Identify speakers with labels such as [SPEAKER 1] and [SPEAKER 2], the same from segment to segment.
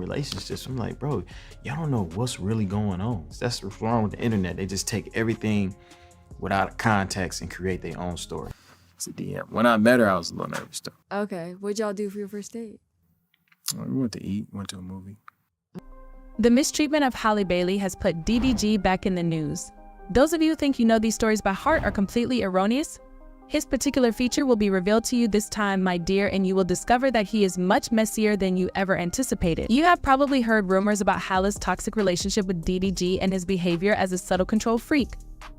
[SPEAKER 1] relationships. I'm like, bro, y'all don't know what's really going on. That's what's wrong with the internet. They just take everything without context and create their own story. It's a DM. When I met her, I was a little nervous though.
[SPEAKER 2] Okay, what'd y'all do for your first date?
[SPEAKER 1] We went to eat, went to a movie.
[SPEAKER 3] The mistreatment of Halle Bailey has put DDG back in the news. Those of you who think you know these stories by heart are completely erroneous. His particular feature will be revealed to you this time, my dear, and you will discover that he is much messier than you ever anticipated. You have probably heard rumors about Halle's toxic relationship with DDG and his behavior as a subtle control freak.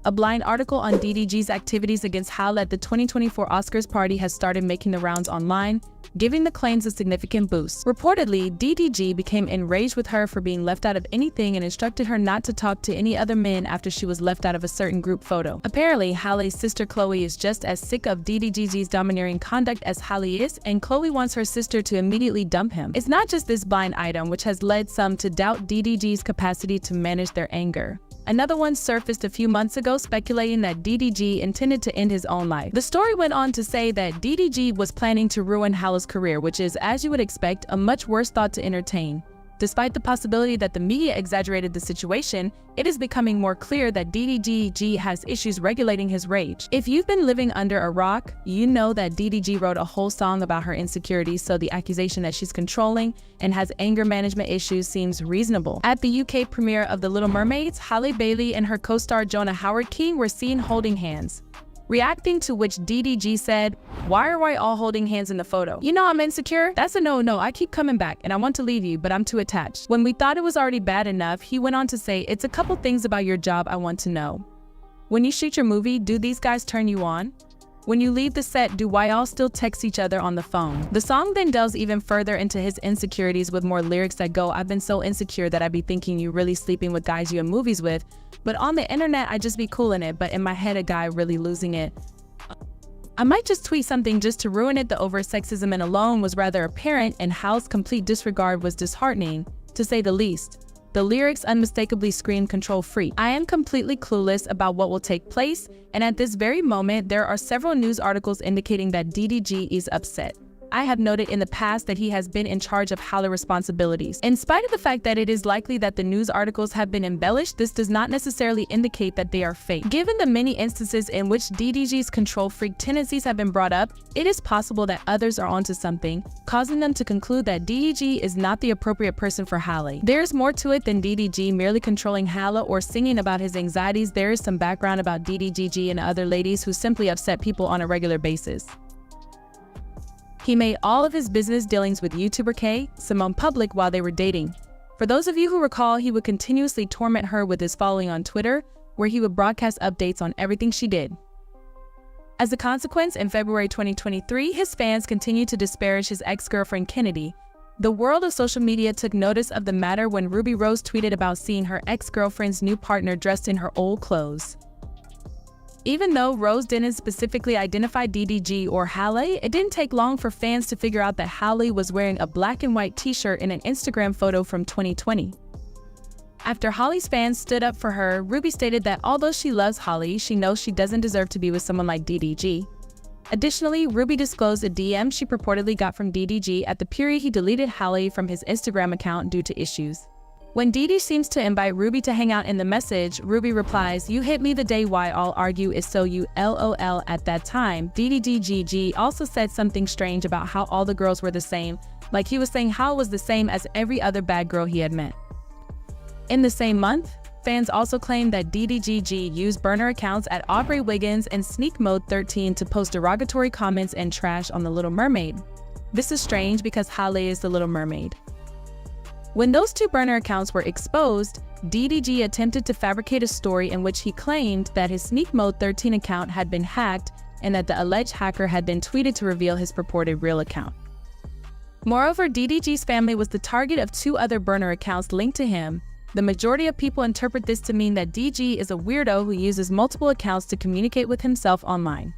[SPEAKER 3] A blind article on DDG's activities against Halle at the 2024 Oscars party has started making the rounds online, giving the claims a significant boost. Reportedly, DDG became enraged with her for being left out of anything and instructed her not to talk to any other men after she was left out of a certain group photo. Apparently, Halle's sister Chloe is just as sick of DDG's domineering conduct as Halle is, and Chloe wants her sister to immediately dump him. It's not just this blind item which has led some to doubt DDG's capacity to manage their anger. Another one surfaced a few months ago speculating that DDG intended to end his own life. The story went on to say that DDG was planning to ruin Halle's career, which is, as you would expect, a much worse thought to entertain. Despite the possibility that the media exaggerated the situation, it is becoming more clear that DDG has issues regulating his rage. If you've been living under a rock, you know that DDG wrote a whole song about her insecurities, so the accusation that she's controlling and has anger management issues seems reasonable. At the UK premiere of The Little Mermaids, Halle Bailey and her co-star Jonah Howard-King were seen holding hands. Reacting to which DDG said, "Why are we all holding hands in the photo? You know I'm insecure? That's a no, I keep coming back and I want to leave you, but I'm too attached." When we thought it was already bad enough, he went on to say, "It's a couple things about your job I want to know. When you shoot your movie, do these guys turn you on? When you leave the set, do why all still text each other on the phone?" The song then delves even further into his insecurities with more lyrics that go, "I've been so insecure that I be thinking you really sleeping with guys you in movies with, but on the internet I just be cool in it, but in my head a guy really losing it. I might just tweet something just to ruin it." The over-sexism and alone was rather apparent, and Halle's complete disregard was disheartening, to say the least. The lyrics unmistakably scream control freak. "I am completely clueless about what will take place, and at this very moment there are several news articles indicating that DDG is upset. I have noted in the past that he has been in charge of Halle responsibilities. In spite of the fact that it is likely that the news articles have been embellished, this does not necessarily indicate that they are fake. Given the many instances in which DDG's control freak tendencies have been brought up, it is possible that others are onto something, causing them to conclude that DDG is not the appropriate person for Halle. There's more to it than DDG merely controlling Halle or singing about his anxieties. There is some background about DDG and other ladies who simply upset people on a regular basis. He made all of his business dealings with YouTuber K, Simone public while they were dating. For those of you who recall, he would continuously torment her with his following on Twitter, where he would broadcast updates on everything she did. As a consequence, in February 2023, his fans continued to disparage his ex-girlfriend Kennedy. The world of social media took notice of the matter when Ruby Rose tweeted about seeing her ex-girlfriend's new partner dressed in her old clothes. Even though Rose didn't specifically identify DDG or Halle, it didn't take long for fans to figure out that Halle was wearing a black and white t-shirt in an Instagram photo from 2020. After Halle's fans stood up for her, Ruby stated that although she loves Halle, she knows she doesn't deserve to be with someone like DDG. Additionally, Ruby disclosed a DM she purportedly got from DDG at the period he deleted Halle from his Instagram account due to issues. When DD seems to invite Ruby to hang out in the message, Ruby replies, "You hit me the day why all argue is so you LOL." At that time, DDGG also said something strange about how all the girls were the same, like he was saying Halle was the same as every other bad girl he had met. In the same month, fans also claimed that DDGG used burner accounts at Aubrey Wiggins and Sneak Mode 13 to post derogatory comments and trash on The Little Mermaid. This is strange because Halle is The Little Mermaid. When those two burner accounts were exposed, DDG attempted to fabricate a story in which he claimed that his Sneak Mode 13 account had been hacked and that the alleged hacker had been tweeted to reveal his purported real account. Moreover, DDG's family was the target of two other burner accounts linked to him. The majority of people interpret this to mean that DG is a weirdo who uses multiple accounts to communicate with himself online.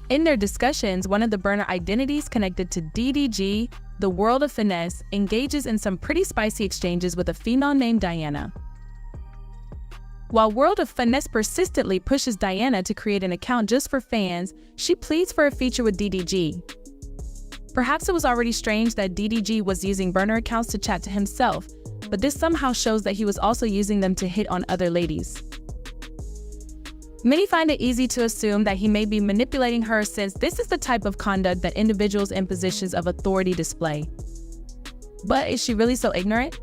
[SPEAKER 3] In their discussions, one of the burner identities connected to DDG, the World of Finesse, engages in some pretty spicy exchanges with a female named Diana. While World of Finesse persistently pushes Diana to create an account just for fans, she pleads for a feature with DDG. Perhaps it was already strange that DDG was using burner accounts to chat to himself, but this somehow shows that he was also using them to hit on other ladies. Many find it easy to assume that he may be manipulating her, since this is the type of conduct that individuals in positions of authority display. But is she really so ignorant?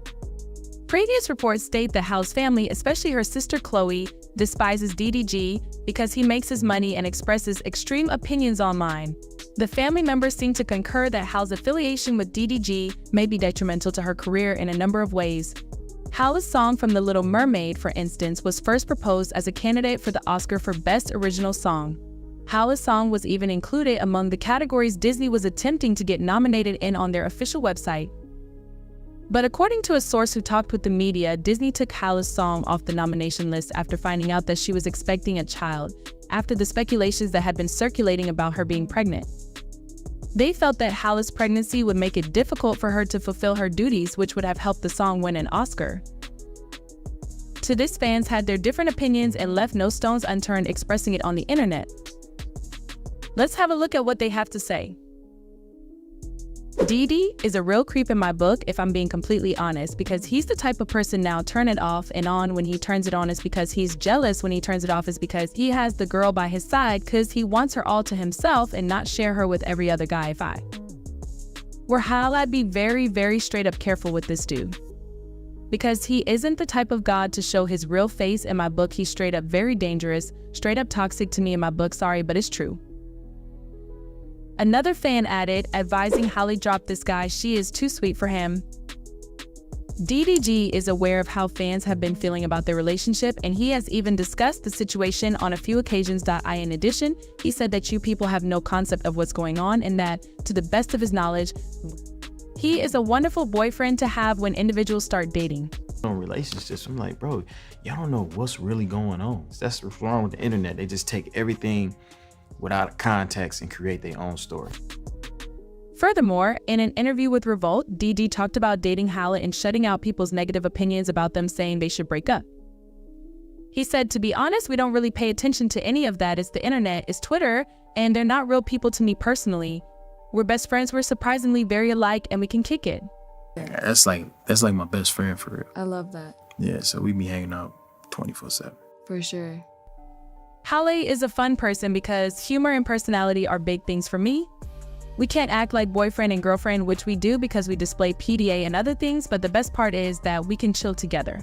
[SPEAKER 3] Previous reports state that Halle's family, especially her sister Chloe, despises DDG because he makes his money and expresses extreme opinions online. The family members seem to concur that Halle's affiliation with DDG may be detrimental to her career in a number of ways. Halle's song from The Little Mermaid, for instance, was first proposed as a candidate for the Oscar for Best Original Song. Halle's song was even included among the categories Disney was attempting to get nominated in on their official website. But according to a source who talked with the media, Disney took Halle's song off the nomination list after finding out that she was expecting a child, after the speculations that had been circulating about her being pregnant. They felt that Halle's pregnancy would make it difficult for her to fulfill her duties, which would have helped the song win an Oscar. To this, fans had their different opinions and left no stones unturned expressing it on the internet. Let's have a look at what they have to say. Dee is a real creep in my book, if I'm being completely honest, because he's the type of person now turn it off and on when he turns it on is because he's jealous, when he turns it off is because he has the girl by his side because he wants her all to himself and not share her with every other guy. If I were Halle, I'd be very, very straight up careful with this dude. Because he isn't the type of god to show his real face. In my book, he's straight up very dangerous, straight up toxic to me in my book, sorry, but it's true. Another fan added, advising Halle drop this guy, she is too sweet for him. DDG is aware of how fans have been feeling about their relationship, and he has even discussed the situation on a few occasions. In addition, he said that you people have no concept of what's going on and that, to the best of his knowledge, he is a wonderful boyfriend to have when individuals start dating.
[SPEAKER 1] On relationships, I'm like, bro, y'all don't know what's really going on. That's what's wrong with the internet. They just take everything without context and create their own story.
[SPEAKER 3] Furthermore, in an interview with Revolt, DD talked about dating Halle and shutting out people's negative opinions about them, saying they should break up. He said, to be honest, we don't really pay attention to any of that. It's the internet, it's Twitter, and they're not real people to me personally. We're best friends, we're surprisingly very alike, and we can kick it.
[SPEAKER 1] That's like my best friend for real.
[SPEAKER 2] I love that.
[SPEAKER 1] Yeah, so we be hanging out 24/7.
[SPEAKER 2] For sure.
[SPEAKER 3] Halle is a fun person because humor and personality are big things for me. We can't act like boyfriend and girlfriend, which we do because we display PDA and other things, but the best part is that we can chill together.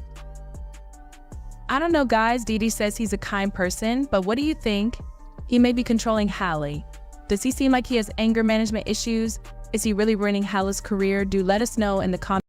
[SPEAKER 3] I don't know, guys, DD says he's a kind person, but what do you think? He may be controlling Halle. Does he seem like he has anger management issues? Is he really ruining Halle's career? Do let us know in the comments.